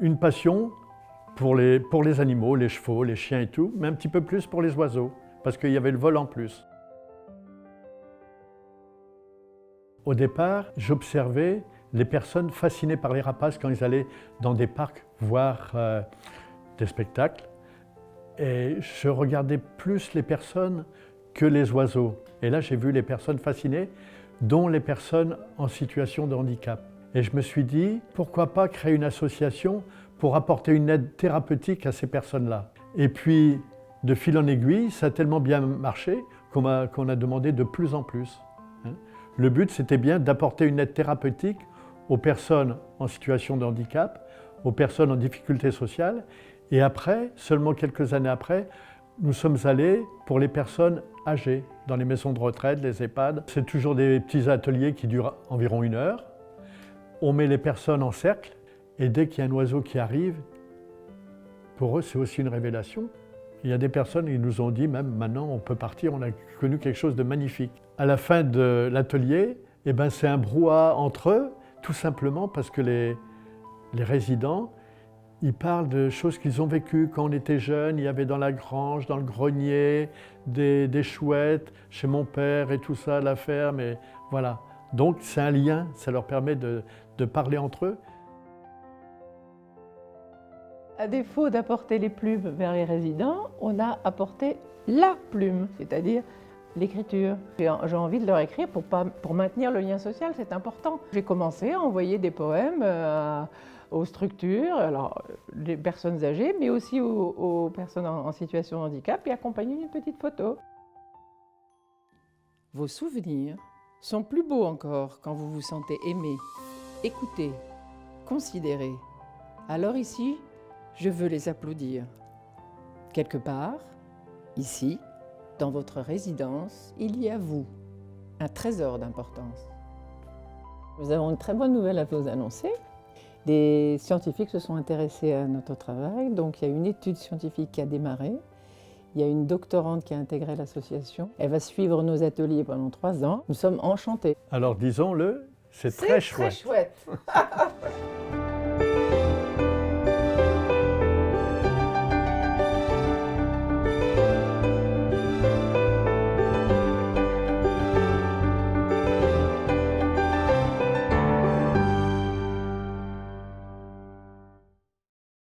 une passion pour les animaux, les chevaux, les chiens et tout, mais un petit peu plus pour les oiseaux, parce qu'il y avait le vol en plus. Au départ, j'observais les personnes fascinées par les rapaces quand ils allaient dans des parcs voir des spectacles. Et je regardais plus les personnes que les oiseaux. Et là, j'ai vu les personnes fascinées, dont les personnes en situation de handicap. Et je me suis dit, pourquoi pas créer une association pour apporter une aide thérapeutique à ces personnes-là. Et puis, de fil en aiguille, ça a tellement bien marché qu'on a demandé de plus en plus. Le but, c'était bien d'apporter une aide thérapeutique aux personnes en situation de handicap, aux personnes en difficulté sociale. Et après, seulement quelques années après, nous sommes allés pour les personnes âgées, dans les maisons de retraite, les EHPAD. C'est toujours des petits ateliers qui durent environ 1 heure. On met les personnes en cercle, et dès qu'il y a un oiseau qui arrive, pour eux, c'est aussi une révélation. Il y a des personnes qui nous ont dit, même maintenant, on peut partir, on a connu quelque chose de magnifique. À la fin de l'atelier, c'est un brouhaha entre eux, tout simplement parce que les résidents, ils parlent de choses qu'ils ont vécues quand on était jeunes. Il y avait dans la grange, dans le grenier, des chouettes, chez mon père et tout ça, la ferme, et voilà. Donc c'est un lien, ça leur permet de parler entre eux. À défaut d'apporter les plumes vers les résidents, on a apporté la plume, c'est-à-dire l'écriture. J'ai envie de leur écrire pour maintenir le lien social, c'est important. J'ai commencé à envoyer des poèmes aux structures, alors les personnes âgées, mais aussi aux personnes en situation de handicap, et accompagner d'une petite photo. Vos souvenirs sont plus beaux encore quand vous vous sentez aimé, écouté, considéré. Alors ici, je veux les applaudir. Quelque part, ici, dans votre résidence, il y a vous, un trésor d'importance. Nous avons une très bonne nouvelle à vous annoncer. Des scientifiques se sont intéressés à notre travail, donc il y a une étude scientifique qui a démarré. Il y a une doctorante qui a intégré l'association. Elle va suivre nos ateliers pendant 3 ans. Nous sommes enchantés. Alors disons-le, c'est très chouette. C'est très chouette.